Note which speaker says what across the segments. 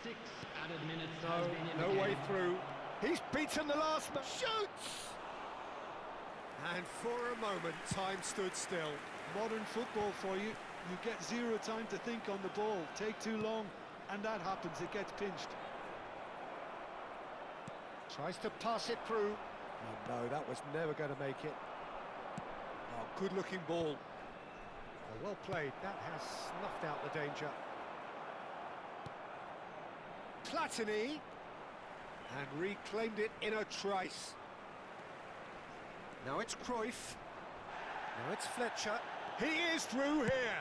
Speaker 1: 6 added minutes
Speaker 2: No,
Speaker 1: has been
Speaker 2: no
Speaker 1: indicated.
Speaker 2: way through. He's beaten the last man. Shoots! And for a moment, time stood still.
Speaker 3: Modern football for you. You get zero time to think on the ball. Take too long, and that happens. It gets pinched.
Speaker 2: Tries to pass it through. Oh no, that was never going to make it. Oh, good-looking ball. Oh, well played. That has snuffed out the danger. Platini. And reclaimed it in a trice. Now it's Cruyff. Now it's Fletcher. He is through here.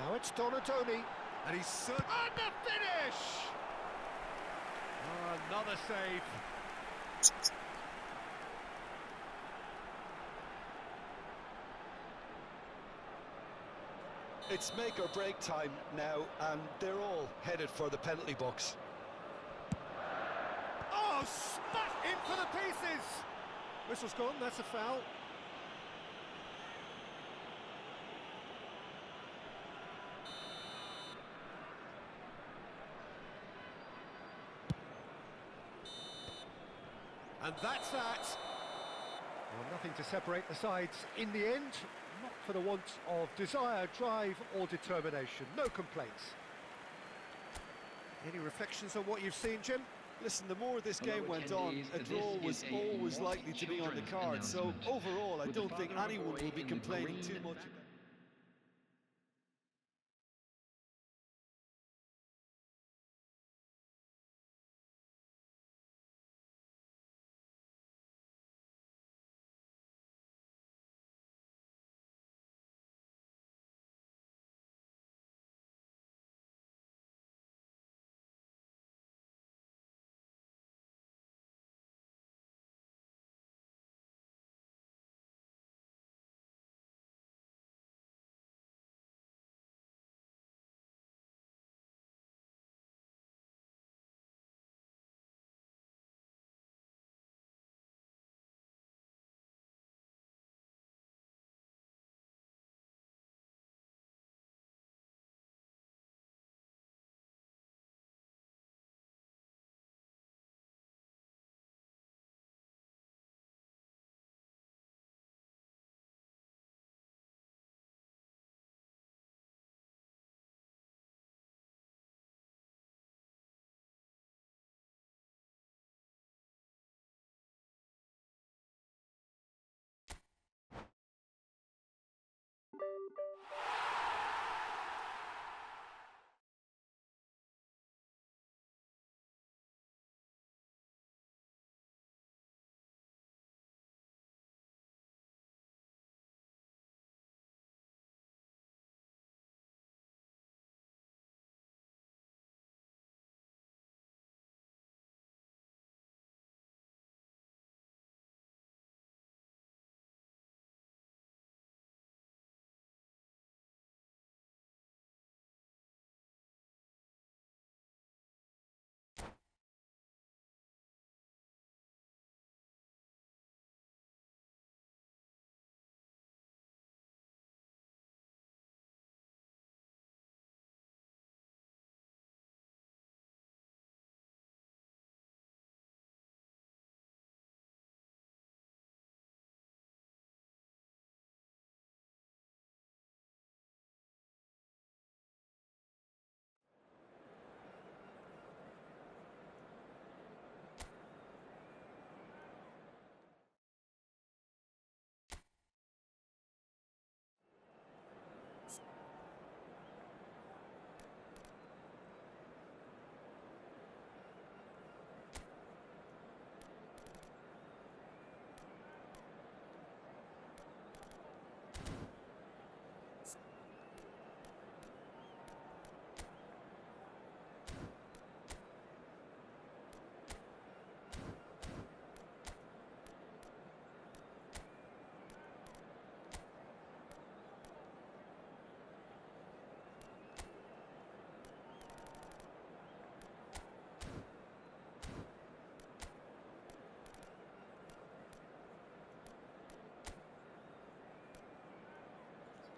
Speaker 2: Now it's Donatoni. And he's on the finish! Oh, another save.
Speaker 3: It's make or break time now, and they're all headed for the penalty box.
Speaker 2: Oh, spat in for the pieces! Whistle's gone, that's a foul. And that's that. Well, nothing to separate the sides in the end. Not for the want of desire, drive or determination. No complaints. Any reflections on what you've seen, Jim?
Speaker 3: Listen, the more this game
Speaker 1: Hello,
Speaker 3: went on,
Speaker 1: attendees.
Speaker 3: a draw
Speaker 1: This
Speaker 3: was
Speaker 1: is a
Speaker 3: always
Speaker 1: North
Speaker 3: likely to be on the
Speaker 1: Children's
Speaker 3: card. So
Speaker 1: announcement.
Speaker 3: overall, I
Speaker 1: With the
Speaker 3: don't think
Speaker 1: father of a
Speaker 3: anyone
Speaker 1: boy
Speaker 3: will be
Speaker 1: in the
Speaker 3: complaining
Speaker 1: green
Speaker 3: too much.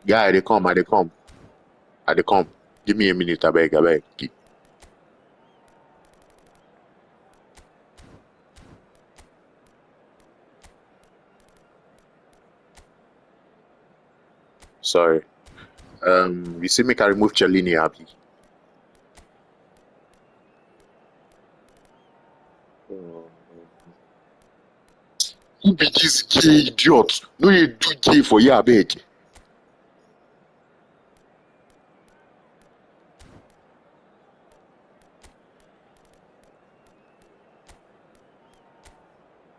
Speaker 4: Yeah, I dey come. I dey come. Give me a minute, I beg. Sorry. You see me can remove Cellini happy. Who be this gay idiot? No, you do gay for you, beg.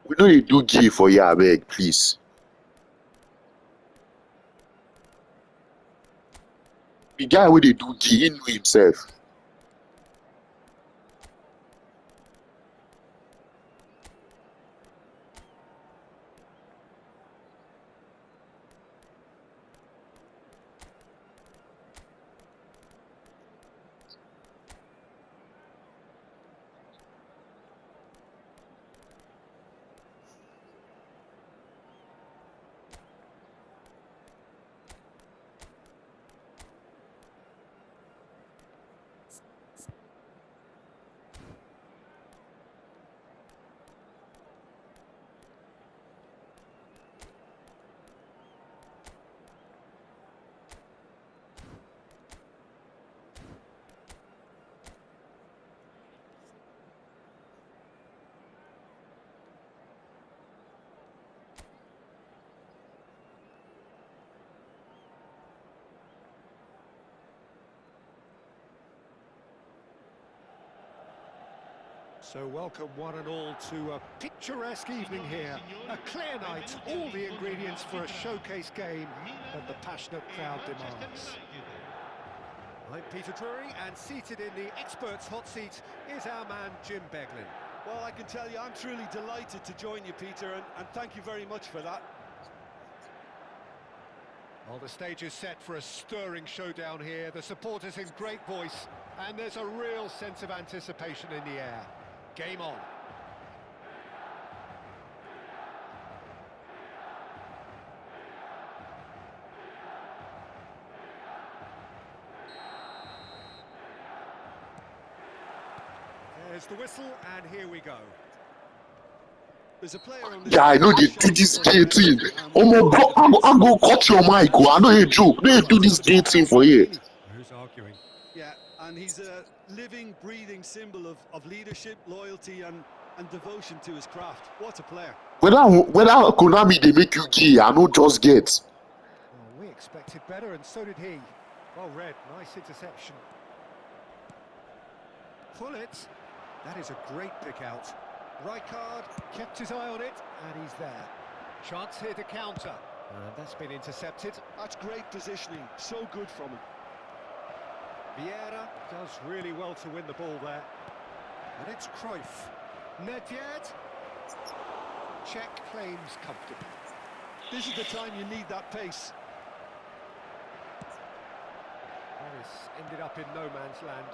Speaker 4: We know you do gay for you, beg, please. The guy who they do gay, he know himself.
Speaker 2: So welcome one and all to a picturesque evening here. A clear night, all the ingredients for a showcase game that the passionate crowd demands. I'm Peter Drury, and seated in the experts' hot seat is our man Jim Beglin.
Speaker 3: Well, I can tell you, I'm truly delighted to join you, Peter, and thank you very much for that.
Speaker 2: Well, the stage is set for a stirring showdown here. The supporters in great voice, and there's a real sense of anticipation in the air. Game on. There's the whistle, and here we go.
Speaker 3: There's a player on the
Speaker 4: Yeah, I know they do this gay thing. Oh my bro, I'm gonna cut your mic. I know you joke. They do this gay thing for you.
Speaker 2: Who's arguing?
Speaker 3: Yeah, and he's a living, breathing symbol of leadership, loyalty, and devotion to his craft. What a player.
Speaker 4: Whether Konami they make you gay, I know just get.
Speaker 2: Well, we expected better, and so did he. Well read, nice interception. Pull it. That is a great pick out. Rijkaard kept his eye on it, and he's there. Chance here to counter. And that's been intercepted.
Speaker 3: That's great positioning. So good from him.
Speaker 2: Vieira does really well to win the ball there. And it's Cruyff. Nedved. Czech claims comfortably.
Speaker 3: This is the time you need that pace.
Speaker 2: Morris ended up in no man's land.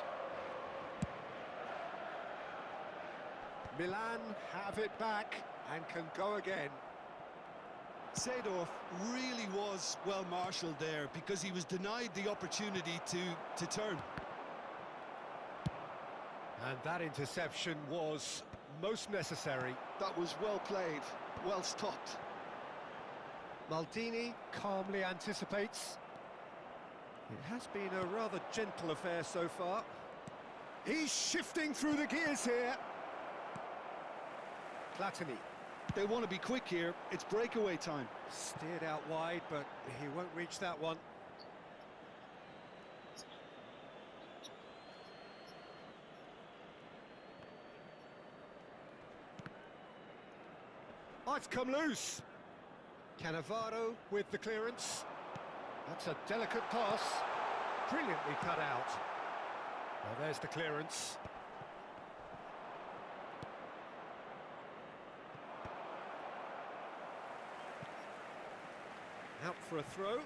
Speaker 2: Milan have it back and can go again.
Speaker 3: Seedorf really was well marshalled there because he was denied the opportunity to turn.
Speaker 2: And that interception was most necessary.
Speaker 3: That was well played, well stopped.
Speaker 2: Maldini calmly anticipates. It has been a rather gentle affair so far. He's shifting through the gears here. Platini.
Speaker 3: They want to be quick here. It's breakaway time.
Speaker 2: Steered out wide, but he won't reach that one. Oh, it's come loose. Cannavaro with the clearance. That's a delicate pass. Brilliantly cut out. Well, there's the clearance. Out for a throw.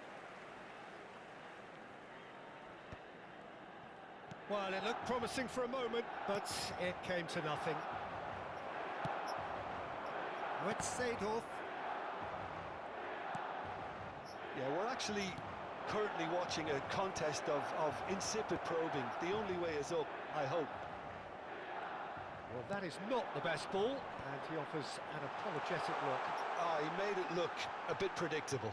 Speaker 2: Well, it looked promising for a moment, but it came to nothing. Oh, it's Seedorf.
Speaker 3: Yeah, we're actually currently watching a contest of insipid probing. The only way is up, I hope.
Speaker 2: Well, that is not the best ball, and he offers an apologetic look.
Speaker 3: He made it look a bit predictable.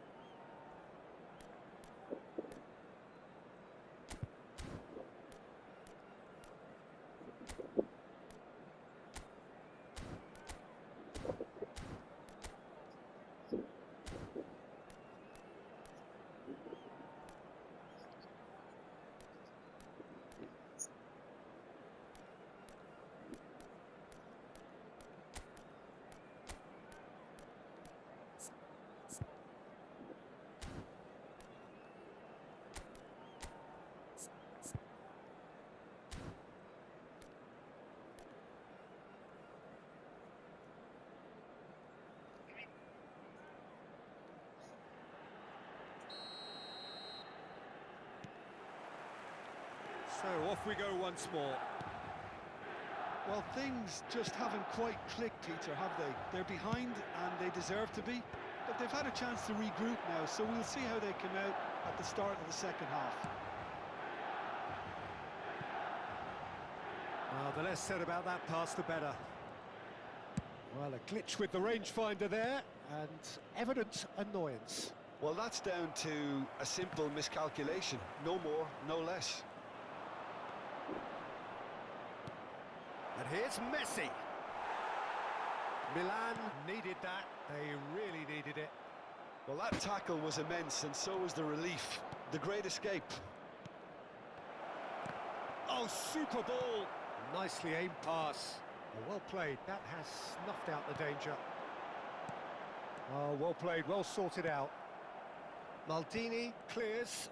Speaker 2: off we go once more.
Speaker 3: Well, things just haven't quite clicked, Peter, have they? They're behind and they deserve to be, but they've had a chance to regroup now, so we'll see how they come out at the start of the second half.
Speaker 2: Well, the less said about that pass, the better. Well, a glitch with the rangefinder there, and evident annoyance.
Speaker 3: Well, that's down to a simple miscalculation. No more, no less.
Speaker 2: And here's Messi. Milan needed that. They really needed it.
Speaker 3: Well, that tackle was immense, and so was the relief. The great escape.
Speaker 2: Oh, super ball. Nicely aimed pass. Well played. That has snuffed out the danger. Oh, well played, well sorted out. Maldini clears.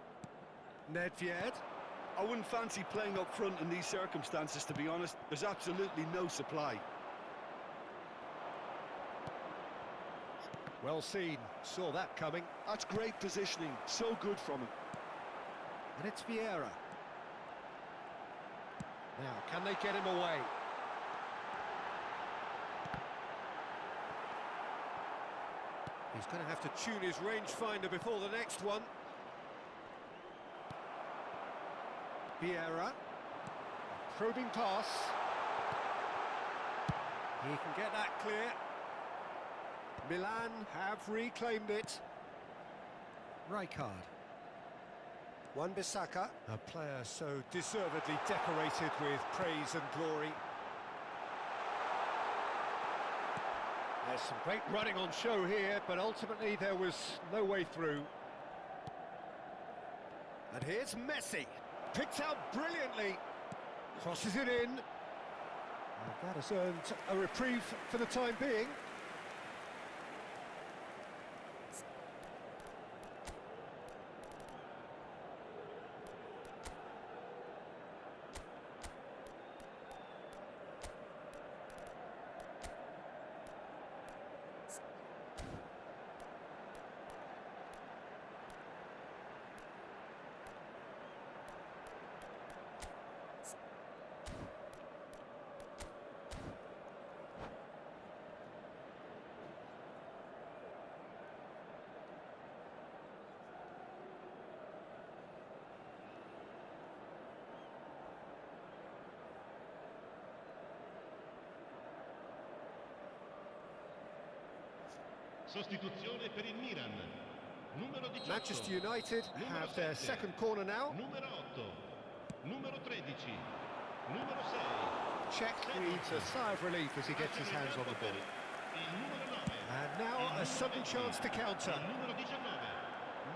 Speaker 2: Nedved.
Speaker 3: I wouldn't fancy playing up front in these circumstances, to be honest. There's absolutely no supply.
Speaker 2: Well seen. Saw that coming.
Speaker 3: That's great positioning. So good from him.
Speaker 2: And it's Vieira. Now, can they get him away? He's going to have to tune his rangefinder before the next one. Vieira. Probing pass. He can get that clear. Milan have reclaimed it. Rijkaard. Wan-Bissaka, a player so deservedly decorated with praise and glory. There's some great running on show here, but ultimately there was no way through. And here's Messi. Picked out brilliantly. Crosses it in. And that has earned a reprieve for the time being.
Speaker 1: Sostituzione per il Milan. Numero 18.
Speaker 2: Manchester United have their second corner now.
Speaker 1: Numero 8. Numero 13. Numero 6.
Speaker 2: Czech breathes a sigh of relief as he gets his hands on the ball.
Speaker 1: Il numero 9.
Speaker 2: And now a sudden chance to counter.
Speaker 1: Il numero 19.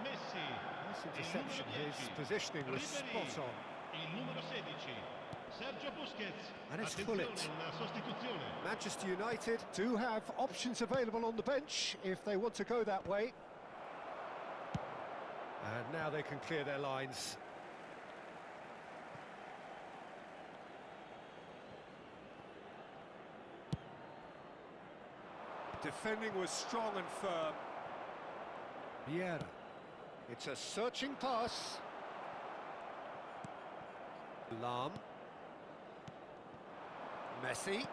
Speaker 1: Messi.
Speaker 2: Nice interception, his positioning was spot on.
Speaker 1: Il numero 16. Sergio Busquets.
Speaker 2: And it's
Speaker 1: Attenzione,
Speaker 2: Gullit.
Speaker 1: una sostituzione.
Speaker 2: Manchester United do have options available on the bench if they want to go that way. And now they can clear their lines. Defending was strong and firm. Vieira. It's a searching pass. Lahm. Messi.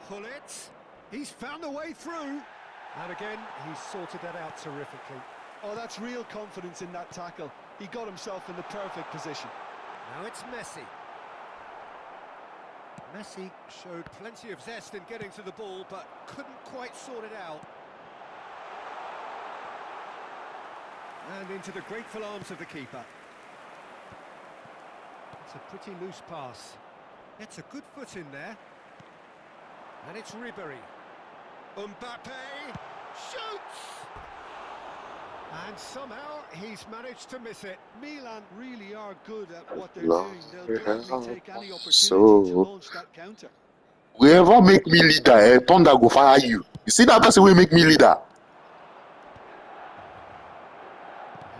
Speaker 2: Gullit. He's found a way through. And again, he's sorted that out terrifically.
Speaker 3: Oh, that's real confidence in that tackle. He got himself in the perfect position.
Speaker 2: Now it's Messi. Messi showed plenty of zest in getting to the ball, but couldn't quite sort it out. And into the grateful arms of the keeper. It's a pretty loose pass. Gets a good foot in there. And it's Ribéry. Mbappe shoots! And somehow he's managed to miss it.
Speaker 3: Milan really are good at what they're
Speaker 4: No,
Speaker 3: doing. They'll gladly take any opportunity
Speaker 4: so-
Speaker 3: to launch that counter.
Speaker 4: Whoever make me leader, Thunder go fire you. You see that person will make me leader.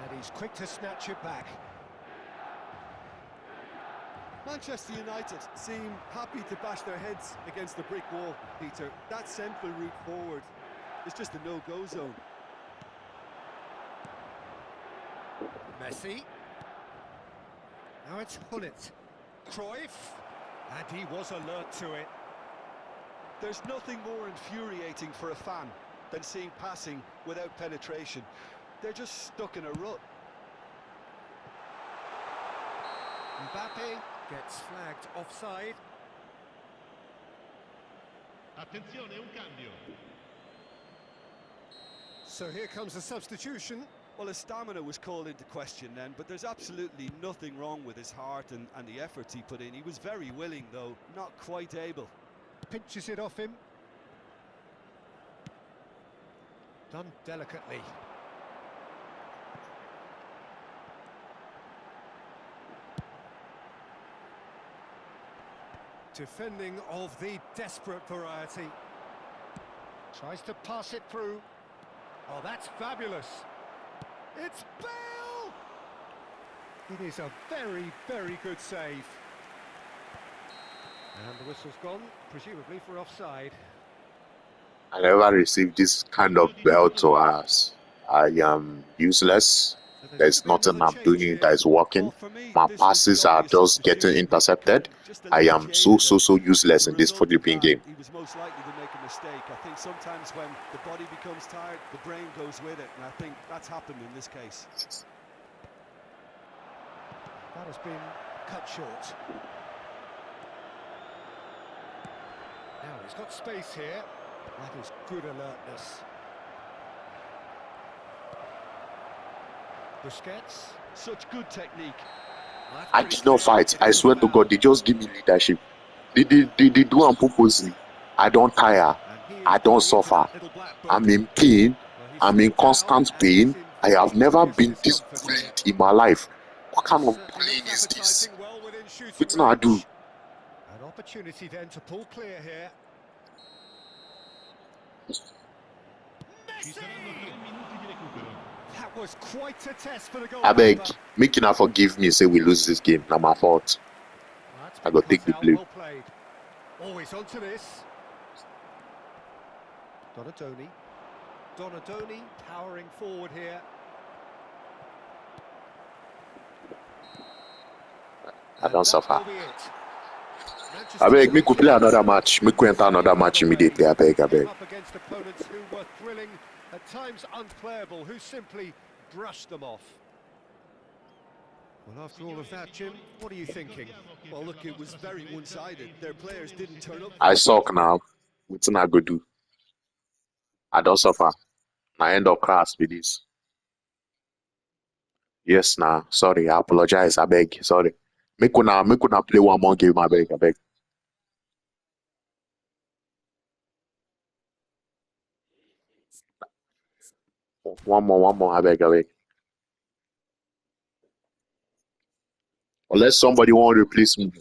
Speaker 2: And he's quick to snatch it back.
Speaker 3: Manchester United seem happy to bash their heads against the brick wall, Peter. That central route forward is just a no-go zone.
Speaker 2: Messi. Now it's Gullit. Cruyff, and he was alert to it.
Speaker 3: There's nothing more infuriating for a fan than seeing passing without penetration. They're just stuck in a rut.
Speaker 2: Mbappe gets flagged offside.
Speaker 1: Attenzione, un cambio.
Speaker 2: So here comes a substitution.
Speaker 3: Well, his stamina was called into question then, but there's absolutely nothing wrong with his heart and the efforts he put in. He was very willing, though, not quite able.
Speaker 2: Pinches it off him. Done delicately. Defending of the desperate variety. Tries to pass it through. Oh, that's fabulous. It's Bale! It is a very, very good save. And the whistle's gone, presumably for offside.
Speaker 4: I never received this kind of belt or ass. I am useless.
Speaker 2: So
Speaker 4: There's
Speaker 2: going to be
Speaker 4: nothing
Speaker 2: another
Speaker 4: I'm
Speaker 2: change
Speaker 4: doing
Speaker 2: here.
Speaker 4: that is working.
Speaker 3: Well, for me,
Speaker 4: My
Speaker 3: this was
Speaker 4: passes
Speaker 3: the
Speaker 4: are
Speaker 3: obvious
Speaker 4: just getting
Speaker 3: substitution, but
Speaker 4: intercepted.
Speaker 3: just a
Speaker 4: I
Speaker 3: little
Speaker 4: am
Speaker 3: jaded
Speaker 4: so
Speaker 3: and
Speaker 4: useless
Speaker 3: the
Speaker 4: in this
Speaker 3: result of
Speaker 4: Philippine
Speaker 3: that,
Speaker 4: game.
Speaker 3: he was most likely to make a mistake. I think sometimes when the body becomes tired, the brain goes with it, and I think that's happened in this case.
Speaker 2: That has been cut short. Now he's got space here. That is good alertness. Busquets.
Speaker 3: Such good technique.
Speaker 2: That's
Speaker 4: I
Speaker 2: pretty
Speaker 4: did not
Speaker 2: clear.
Speaker 4: fight.
Speaker 2: It
Speaker 4: I
Speaker 2: is a
Speaker 4: swear to
Speaker 2: foul.
Speaker 4: God, they just give me leadership. They do on purposely. I don't tire.
Speaker 2: And he
Speaker 4: I
Speaker 2: is
Speaker 4: don't
Speaker 2: going into
Speaker 4: suffer.
Speaker 2: that little black book.
Speaker 4: I'm in pain.
Speaker 2: Well, he's
Speaker 4: I'm in
Speaker 2: stood down
Speaker 4: constant
Speaker 2: and he's
Speaker 4: pain.
Speaker 2: in
Speaker 4: I have
Speaker 2: very
Speaker 4: never
Speaker 2: obvious
Speaker 4: been this
Speaker 2: discomfort here.
Speaker 4: bullied in my life. What kind of
Speaker 2: Certainly
Speaker 4: bullying
Speaker 2: looks
Speaker 4: is this?
Speaker 2: appetizing, well within shooting
Speaker 4: What can I do?
Speaker 2: range. An opportunity then to pull clear here.
Speaker 1: Ci saranno 3 minuti di recupero.
Speaker 2: That was quite a test for the
Speaker 4: I beg,
Speaker 2: goalkeeper.
Speaker 4: make you not forgive me. Say we lose this game. Not my fault.
Speaker 2: That's
Speaker 4: I
Speaker 2: been
Speaker 4: go
Speaker 2: cut
Speaker 4: take the
Speaker 2: out,
Speaker 4: blame.
Speaker 2: well played. Always onto this. Donadoni. Donadoni powering forward here.
Speaker 4: I
Speaker 2: And
Speaker 4: don't
Speaker 2: that
Speaker 4: suffer.
Speaker 2: will be it.
Speaker 4: I
Speaker 2: Manchester
Speaker 4: beg, make we
Speaker 2: United
Speaker 4: play another match. Make we enter another match immediately. I beg, I
Speaker 2: came
Speaker 4: beg.
Speaker 2: up against opponents who were thrilling, at times unplayable, who simply brushed them off. Well, after all of that, Jim, what are you thinking?
Speaker 3: Well, look, it was very one-sided. Their players didn't turn up.
Speaker 4: I suck now. What's I go do? I don't suffer. I end up class with this. Yes, nah. Sorry, I apologize. I beg. Sorry. Make una play one more game. I beg, I beg. One more. I beg, I beg. Unless somebody want to replace me.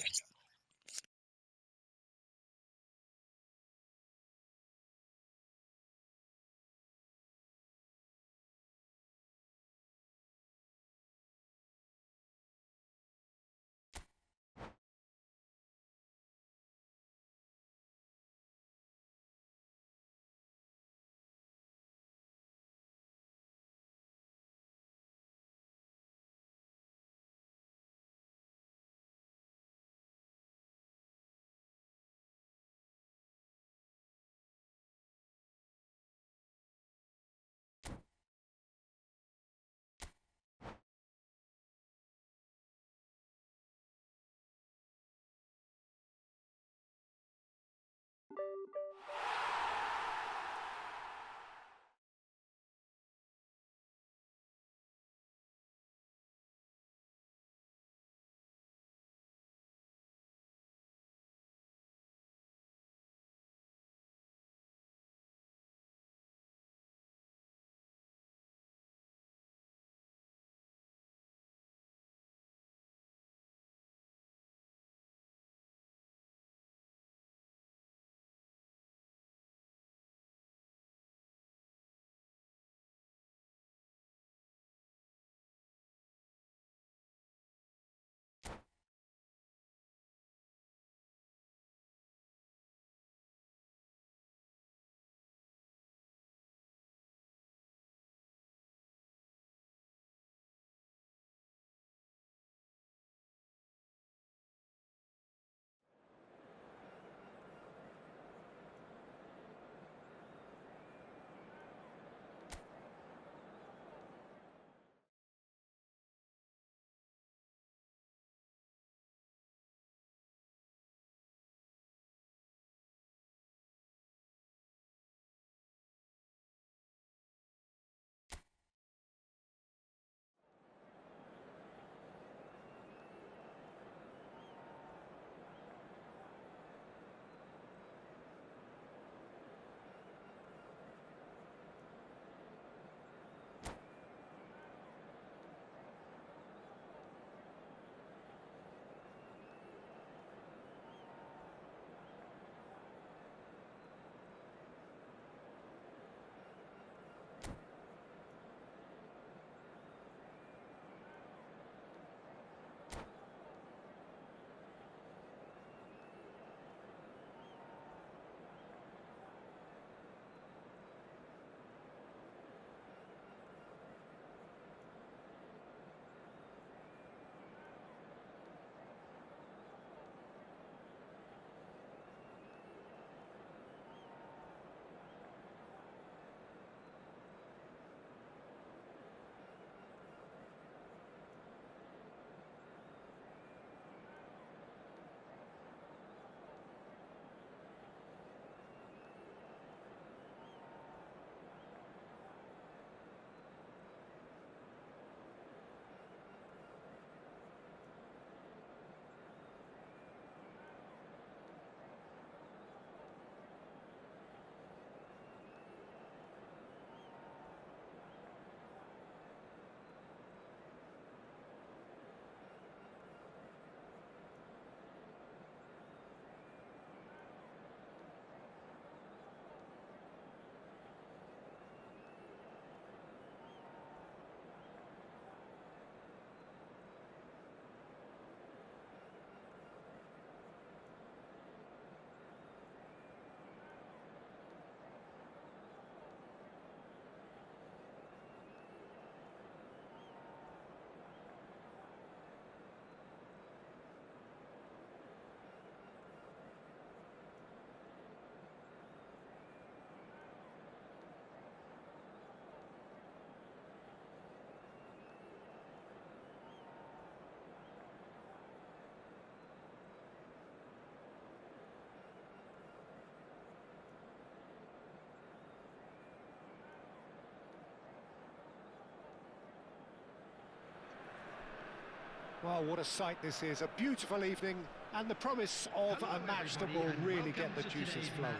Speaker 2: Well, what a sight this is. A beautiful evening and the promise of a match that will really get the juices flowing.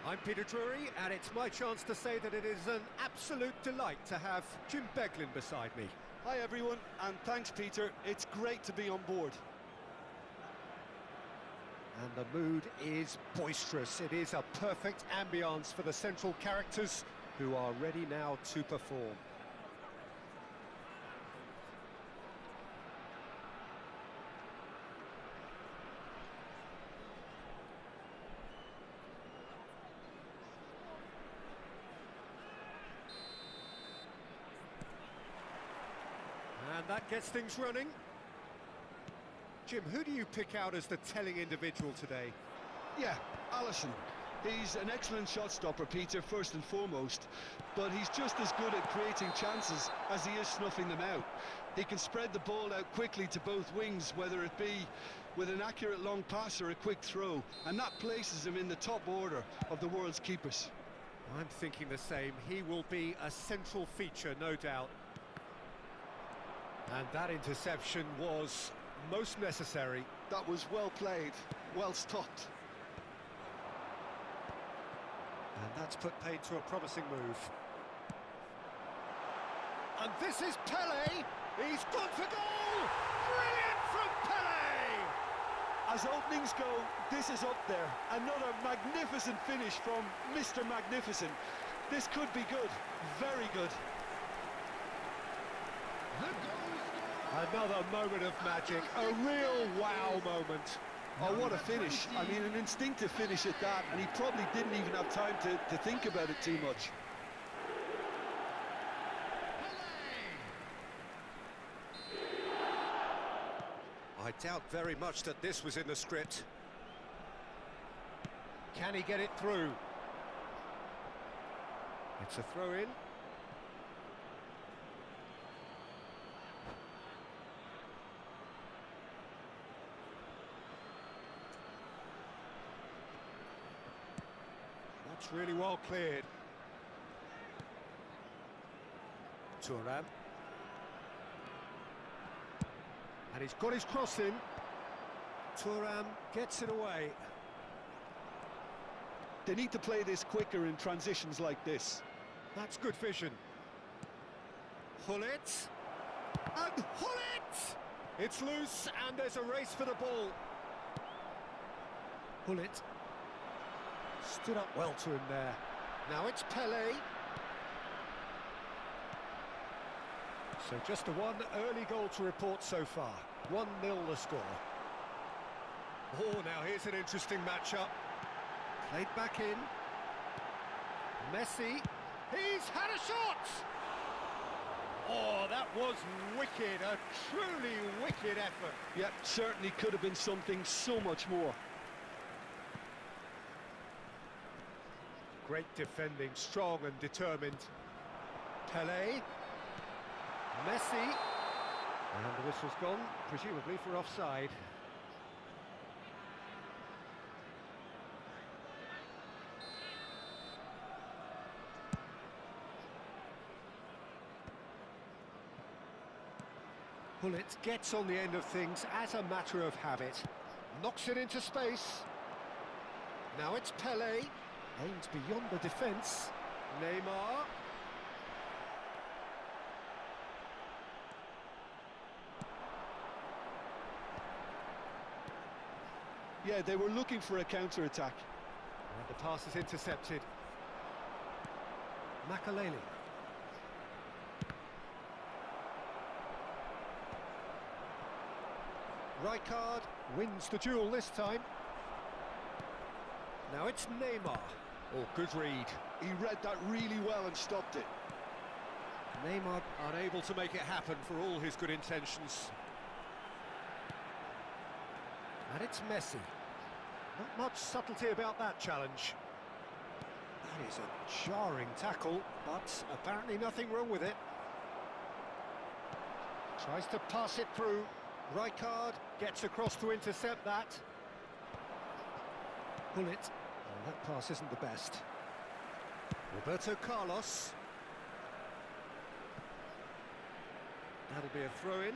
Speaker 2: I'm Peter Drury, and it's my chance to say that it is an absolute delight to have Jim Beglin beside me.
Speaker 3: Hi everyone, and thanks Peter. It's great to be on board.
Speaker 2: And the mood is boisterous. It is a perfect ambience for the central characters who are ready now to perform. And that gets things running. Jim, who do you pick out as the telling individual today?
Speaker 3: Yeah, Alisson. He's an excellent shot stopper, Peter, first and foremost, but he's just as good at creating chances as he is snuffing them out. He can spread the ball out quickly to both wings, whether it be with an accurate long pass or a quick throw, and that places him in the top order of the world's keepers.
Speaker 2: I'm thinking the same. He will be a central feature, no doubt. And that interception was most necessary.
Speaker 3: That was well played, well stopped.
Speaker 2: And that's put paid to a promising move. And this is Pelé! He's gone for goal! Brilliant from Pelé!
Speaker 3: As openings go, this is up there. Another magnificent finish from Mr. Magnificent. This could be good, very good.
Speaker 2: Another moment of magic, a real wow moment.
Speaker 3: Oh, what a finish. I mean, an instinctive finish at that, and he probably didn't even have time to think about it too much.
Speaker 2: I doubt very much that this was in the script. Can he get it through? It's a throw-in. That's really well cleared. Thuram. And he's got his cross in. Thuram gets it away.
Speaker 3: They need to play this quicker in transitions like this.
Speaker 2: That's good vision. Hullet. And Hullet! It's loose and there's a race for the ball. Hullet. Stood up well to him there. Now it's Pelé. So just the one early goal to report so far. 1-0 the score. Oh, now here's an interesting matchup. Played back in. Messi. He's had a shot! Oh, that was wicked. A truly wicked effort.
Speaker 3: Yeah, certainly could have been something so much more.
Speaker 2: Great defending, strong and determined. Pelé. Messi. And the whistle's gone, presumably for offside. Hullet gets on the end of things as a matter of habit. Knocks it into space. Now it's Pelé. Aims beyond the defence. Neymar.
Speaker 3: Yeah, they were looking for a counter-attack.
Speaker 2: And the pass is intercepted. Makaleli. Rijkaard wins the duel this time. Now it's Neymar. Oh, good read.
Speaker 3: He read that really well and stopped it.
Speaker 2: Neymar unable to make it happen for all his good intentions. And it's Messi. Not much subtlety about that challenge. That is a jarring tackle, but apparently nothing wrong with it. Tries to pass it through. Rijkaard gets across to intercept that. Hullet. Oh, that pass isn't the best. Roberto Carlos. That'll be a throw-in.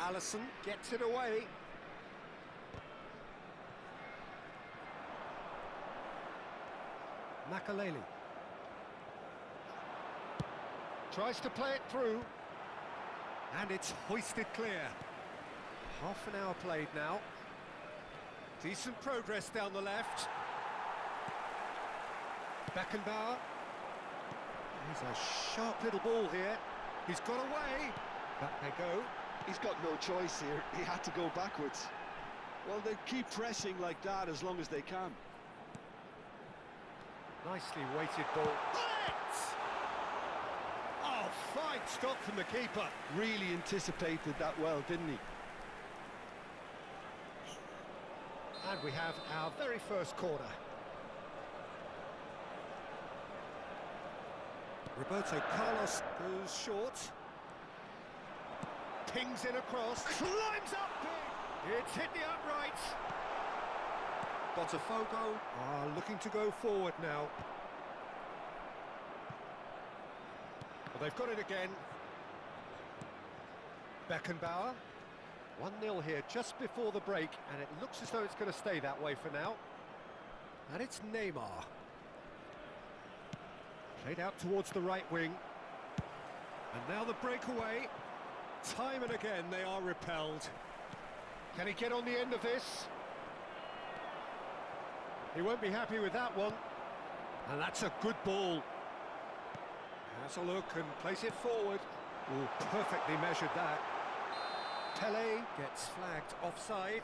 Speaker 2: Alisson gets it away. Makaleli tries to play it through, and it's hoisted clear. Half an hour played now. Decent progress down the left. Beckenbauer. He's a sharp little ball here. He's got away. Back they go.
Speaker 3: He's got no choice here. He had to go backwards. Well, they keep pressing like that as long as they can.
Speaker 2: Nicely weighted ball. Bullet! Oh, fine stop from the keeper.
Speaker 3: Really anticipated that well, didn't he?
Speaker 2: And we have our very first corner. Roberto Carlos goes short. Pings in across. Climbs up big. It's hit the uprights. Botafogo are looking to go forward now. Well, they've got it again. Beckenbauer. 1-0 here just before the break, and it looks as though it's going to stay that way for now. And it's Neymar. Played out towards the right wing. And now the breakaway. Time and again they are repelled. Can he get on the end of this? He won't be happy with that one. And that's a good ball. Has a look and plays it forward. Oh, perfectly measured that. Pele gets flagged offside.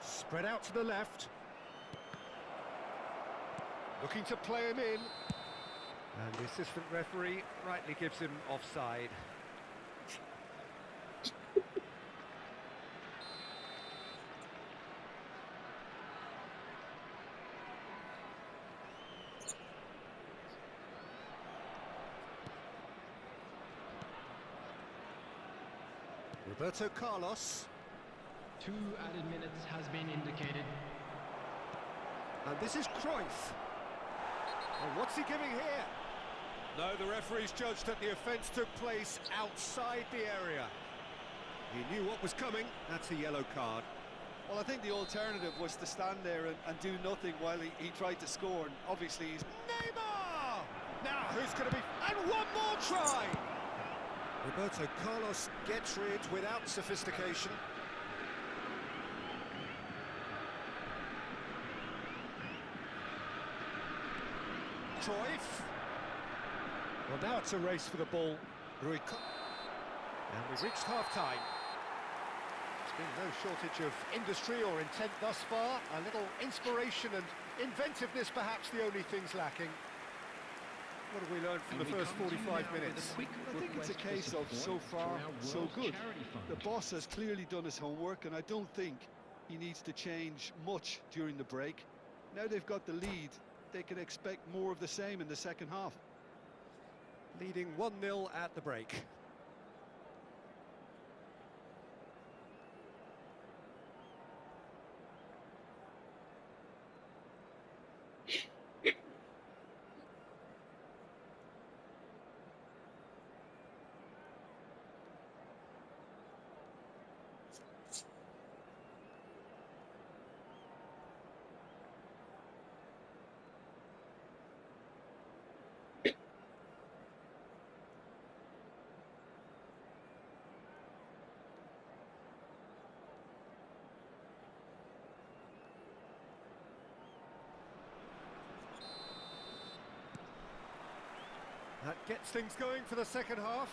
Speaker 2: Spread out to the left. Looking to play him in. And the assistant referee rightly gives him offside. Roberto Carlos.
Speaker 5: 2 added minutes has been indicated.
Speaker 2: And this is Cruyff. And what's he giving here? No, the referee's judged that the offence took place outside the area. He knew what was coming. That's a yellow card.
Speaker 3: Well, I think the alternative was to stand there and do nothing while he tried to score. And obviously he's...
Speaker 2: Neymar! Now, who's going to be... And one more try! Roberto Carlos gets rid without sophistication. Cruyff. Well, now it's a race for the ball. And we've reached half-time. There's been no shortage of industry or intent thus far. A little inspiration and inventiveness, perhaps the only things lacking. What have we learned from the first 45 minutes?
Speaker 3: I think it's a case of so far, so good. The boss has clearly done his homework, and I don't think he needs to change much during the break. Now they've got the lead, they can expect more of the same in the second half.
Speaker 2: Leading 1-0 at the break. That gets things going for the second half.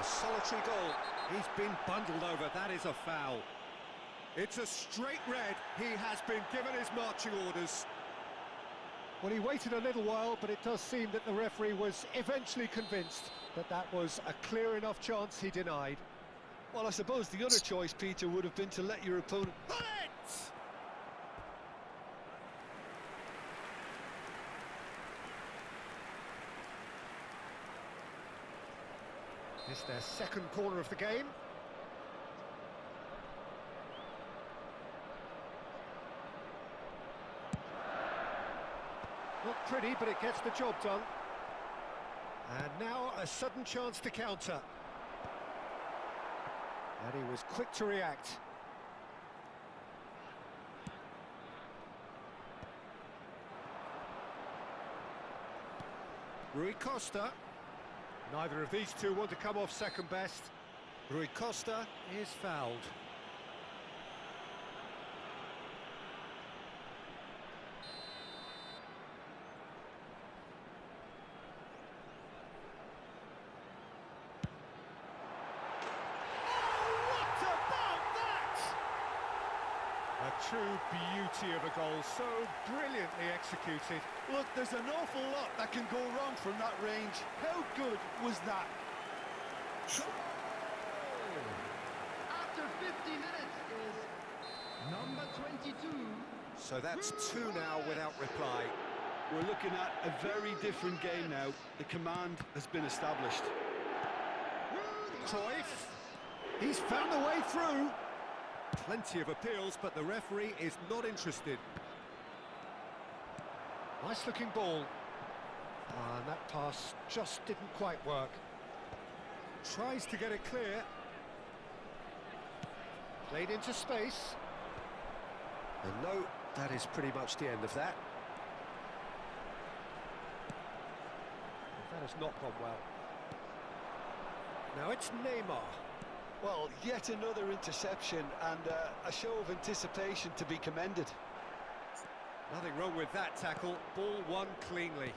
Speaker 2: A solitary goal. He's been bundled over. That is a foul. It's a straight red. He has been given his marching orders. Well, he waited a little while, but it does seem that the referee was eventually convinced that that was a clear enough chance he denied.
Speaker 3: Well, I suppose the other choice, Peter, would have been to let your opponent...
Speaker 2: This their second corner of the game. Not pretty, but it gets the job done. And now a sudden chance to counter. And he was quick to react. Rui Costa. Neither of these two want to come off second best. Rui Costa is fouled. A true beauty of a goal, so brilliantly executed.
Speaker 3: Look, there's an awful lot that can go wrong from that range. How good was that?
Speaker 5: After 50 minutes is number 22.
Speaker 2: So that's two now without reply.
Speaker 3: We're looking at a very different game now. The command has been established.
Speaker 2: Cruyff, he's found a way through. Plenty of appeals, but the referee is not interested. Nice looking ball. And that pass just didn't quite work. Tries to get it clear. Played into space. And no, that is pretty much the end of that. That has not gone well. Now it's Neymar.
Speaker 3: Well, yet another interception and a show of anticipation to be commended.
Speaker 2: Nothing wrong with that tackle. Ball won cleanly.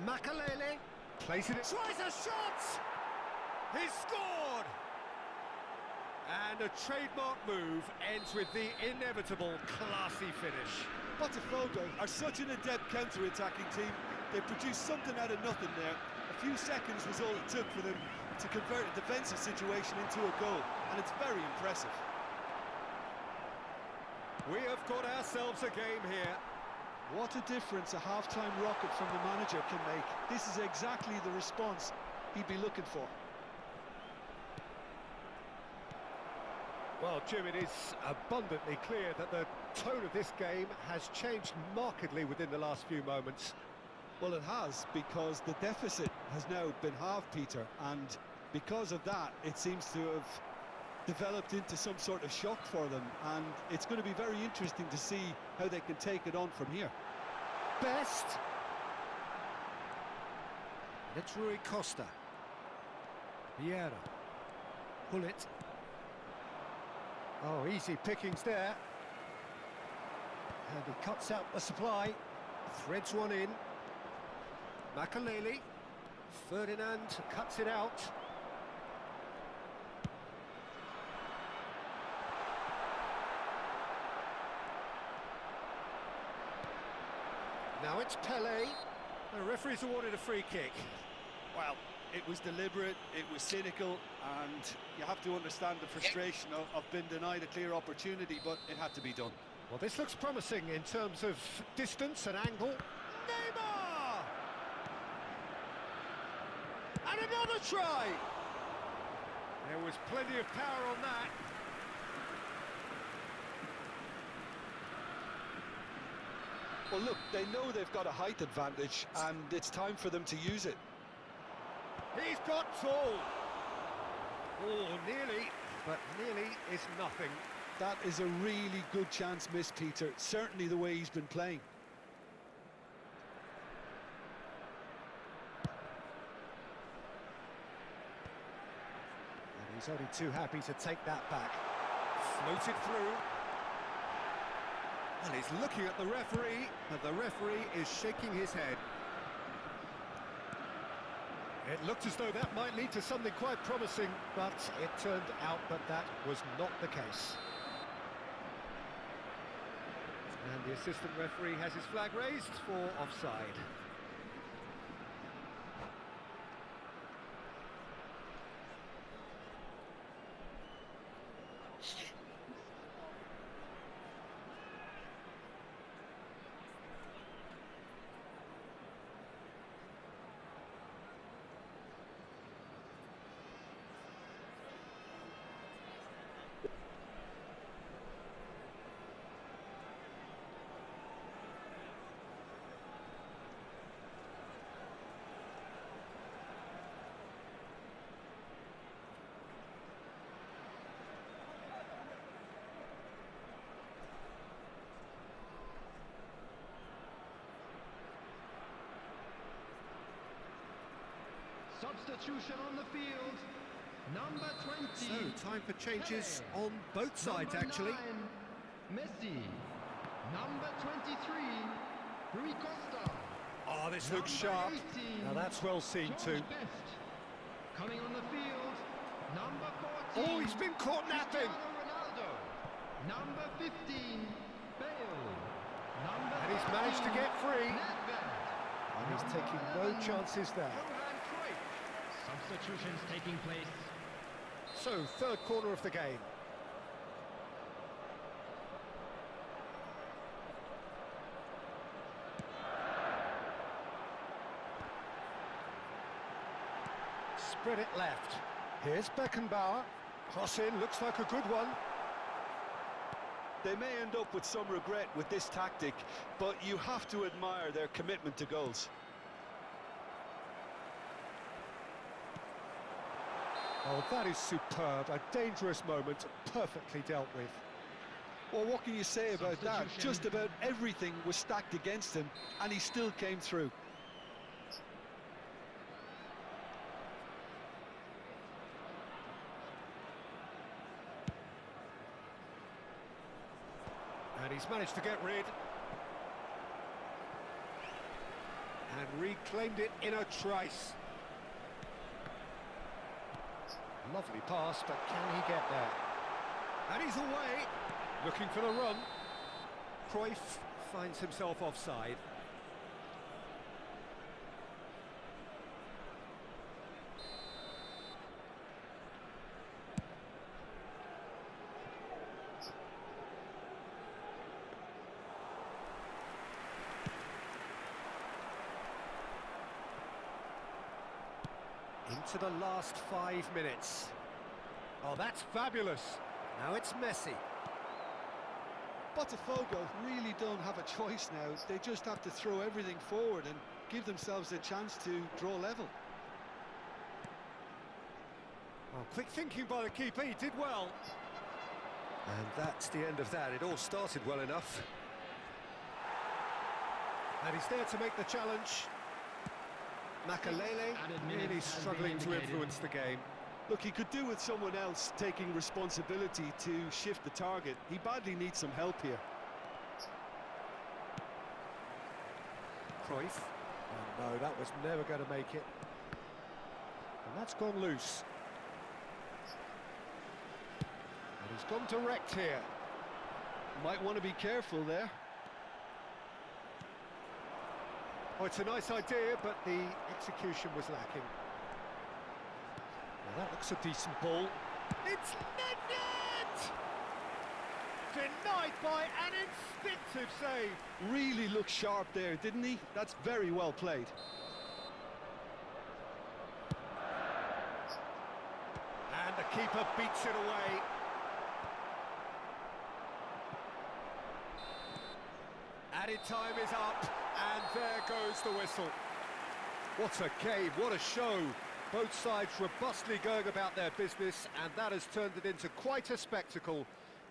Speaker 2: Makalele plays it. Tries a shot! He's scored! And a trademark move ends with the inevitable classy finish.
Speaker 3: Botafogo are such an adept counter-attacking team. They produced something out of nothing there. A few seconds was all it took for them to convert a defensive situation into a goal, and it's very impressive.
Speaker 2: We have got ourselves a game here.
Speaker 3: What a difference a half-time rocket from the manager can make. This is exactly the response he'd be looking for.
Speaker 2: Well, Jim, it is abundantly clear that the tone of this game has changed markedly within the last few moments.
Speaker 3: Well, it has, because the deficit has now been halved, Peter, and because of that, it seems to have developed into some sort of shock for them, and it's going to be very interesting to see how they can take it on from here.
Speaker 2: Best. And it's Rui Costa. Vieira. Hullet. Oh, easy pickings there. And he cuts out the supply. Threads one in. Makalele. Ferdinand cuts it out. Now it's Pelé. The referee's awarded a free kick.
Speaker 3: Well, it was deliberate, it was cynical, and you have to understand the frustration of being denied a clear opportunity, but it had to be done.
Speaker 2: Well, this looks promising in terms of distance and angle. Neymar! And another try! There was plenty of power on that.
Speaker 3: Well, look, they know they've got a height advantage, and it's time for them to use it.
Speaker 2: He's got tall. Oh, nearly, but nearly is nothing.
Speaker 3: That is a really good chance missed, Peter. Certainly the way he's been playing.
Speaker 2: And he's only too happy to take that back. Floated through. And he's looking at the referee, but the referee is shaking his head. It looked as though that might lead to something quite promising, but it turned out that that was not the case. And the assistant referee has his flag raised for offside.
Speaker 5: Substitution on the field. Number 20.
Speaker 2: So, time for changes on both sides,
Speaker 5: Number
Speaker 2: actually.
Speaker 5: 9, Messi. Number 23, Rui Costa.
Speaker 2: Oh, this looks
Speaker 5: Number
Speaker 2: sharp.
Speaker 5: 18,
Speaker 2: Now, that's well seen,
Speaker 5: George
Speaker 2: too.
Speaker 5: Best. Coming on the field, number 14.
Speaker 2: Oh, he's been caught napping.
Speaker 5: Cristiano Ronaldo. Number 15, Bale. Number
Speaker 2: And he's managed to
Speaker 5: 13,
Speaker 2: get free.
Speaker 5: Nedved.
Speaker 2: And he's
Speaker 5: Number
Speaker 2: taking no
Speaker 5: 11,
Speaker 2: chances there.
Speaker 5: Johan Cruyff. Substitutions taking place.
Speaker 2: So, third corner of the game. Spread it left. Here's Beckenbauer. Cross in, looks like a good one.
Speaker 3: They may end up with some regret with this tactic, but you have to admire their commitment to goals.
Speaker 2: Oh, that is superb. A dangerous moment, perfectly dealt with.
Speaker 3: Well, what can you say about that?
Speaker 5: Substitution.
Speaker 3: Just about everything was stacked against him, and he still came through.
Speaker 2: And he's managed to get rid. And reclaimed it in a trice. Lovely pass, but can he get there? And he's away, looking for the run. Cruyff finds himself offside. Into the last 5 minutes. Oh, that's fabulous. Now it's Messi.
Speaker 3: Botafogo really don't have a choice now. They just have to throw everything forward and give themselves a chance to draw level.
Speaker 2: Oh, quick thinking by the keeper, he did well. And that's the end of that. It all started well enough. And he's there to make the challenge. Makalele
Speaker 5: Added
Speaker 2: really
Speaker 5: minutes has
Speaker 2: struggling
Speaker 5: been
Speaker 2: to
Speaker 5: indicated.
Speaker 2: influence the game.
Speaker 3: Look, he could do with someone else taking responsibility to shift the target. He badly needs some help here.
Speaker 2: Cruyff. Oh, no, that was never going to make it. And that's gone loose. And he's gone direct here.
Speaker 3: Might want to be careful there.
Speaker 2: Oh, it's a nice idea, but the execution was lacking. Well, that looks a decent ball. It's Nedved! Denied by an instinctive save.
Speaker 3: Really looked sharp there, didn't he? That's very well played.
Speaker 2: And the keeper beats it away. Added time is up, and there goes the whistle. What a game, what a show. Both sides robustly going about their business, and that has turned it into quite a spectacle.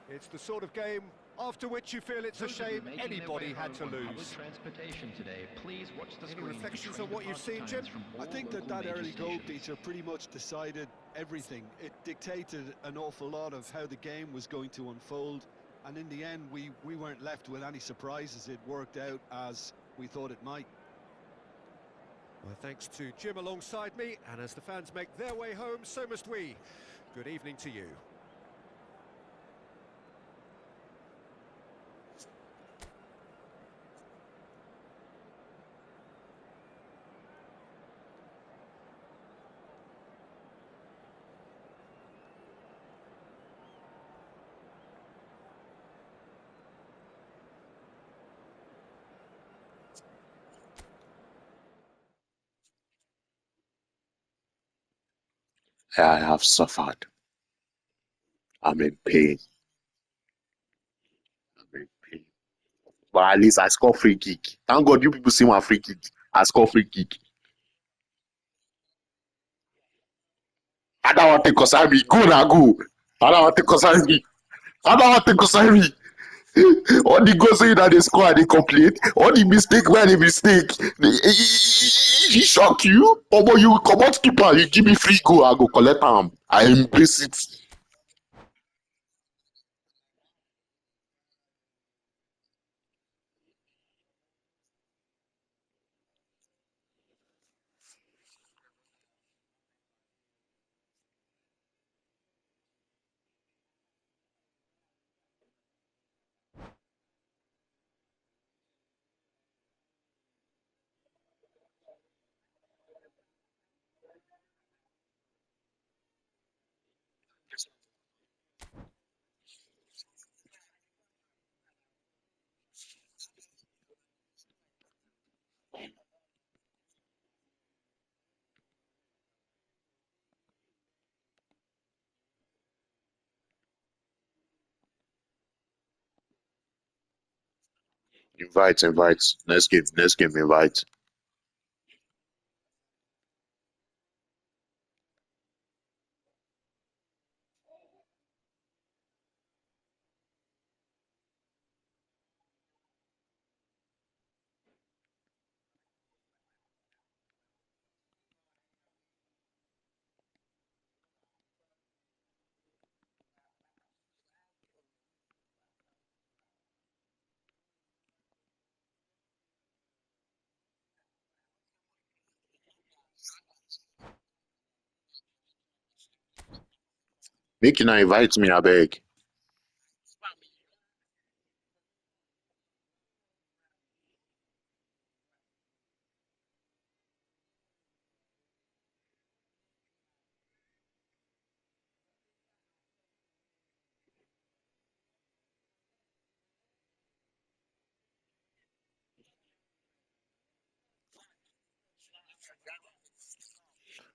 Speaker 2: It's the sort of game after which you feel it's a
Speaker 5: Those of you
Speaker 2: shame
Speaker 5: making their
Speaker 2: anybody
Speaker 5: way
Speaker 2: had to
Speaker 5: home on public
Speaker 2: lose.
Speaker 5: transportation today, please watch the
Speaker 2: Any
Speaker 5: screen.
Speaker 2: reflections
Speaker 5: to
Speaker 2: on what
Speaker 5: train
Speaker 2: you've seen, Jim?
Speaker 5: departure times from
Speaker 3: I
Speaker 5: all
Speaker 3: think that
Speaker 5: local major
Speaker 3: early goal,
Speaker 5: stations.
Speaker 3: Peter, pretty much decided everything. It dictated an awful lot of how the game was going to unfold, and in the end we weren't left with any surprises. It worked out as we thought it might.
Speaker 2: Well, thanks to Jim alongside me, and as the fans make their way home, so must we. Good evening to you.
Speaker 4: I have suffered. I'm in pain. I'm in pain. But at least I score free kick. Thank God you people see my free kick. I score free kick. I don't want to concern me. Go now, go. I don't want to concern me. I don't want to concern me. All the goals wey una dey score and dey complain, all the mistake wey I dey mistake, e shock you? Omo, you comot keeper, you give me free goal, I go collect am. I embrace it. Invite, invite. Next game, invite. Make una invite me, abeg.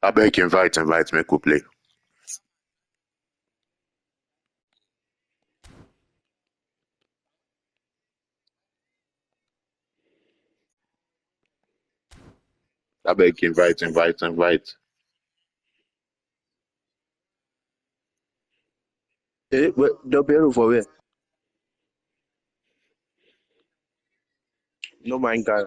Speaker 4: Abeg invite, make we play. Abeg invite. They'll be able for where? No mind Ghana.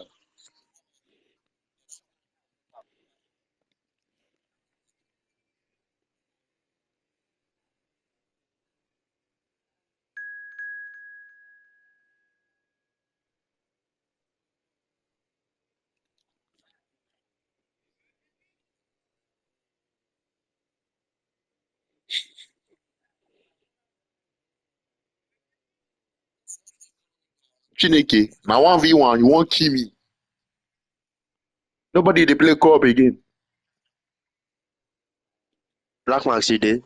Speaker 4: Chineke, na 1v1, you wan kill me. Nobody dey play co-op again. Black Max you dey?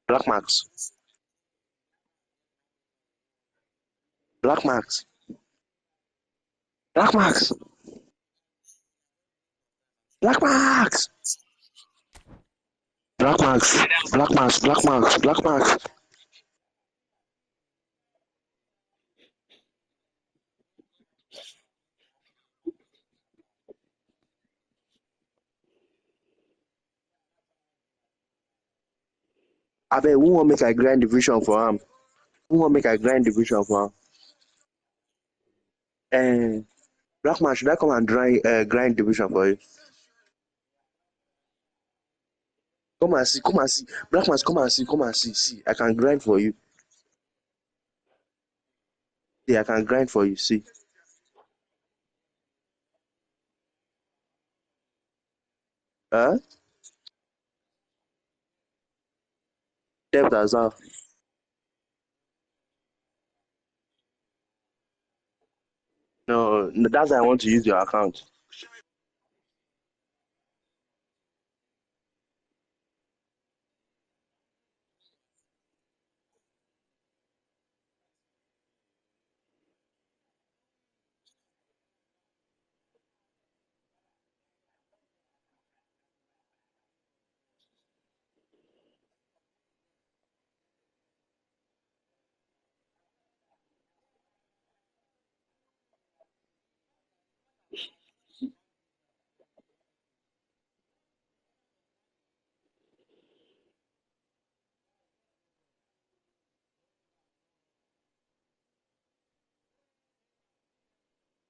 Speaker 4: Black Max. Black Max. Black Max. Black Max. Black Max. Black Max. Abeg, who wan make I grind division for am? Who wan make I grind division for am? Black man, should I come and grind division for you? Come and see, come and see. Black man, come and see. See, I can grind for you. See, I can grind for you. See. Huh? Depth as well. No, that's why I want to use your account.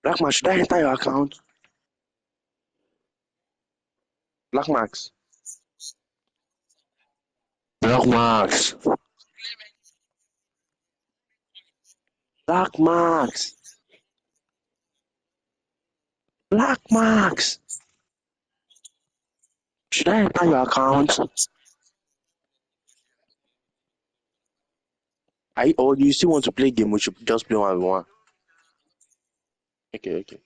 Speaker 4: Blackman, should I enter your account? Black Max. Black Max. Black Max. Black Max. Should I enter your account? Or you still want to play game? We should just play 1v1. Okay, okay.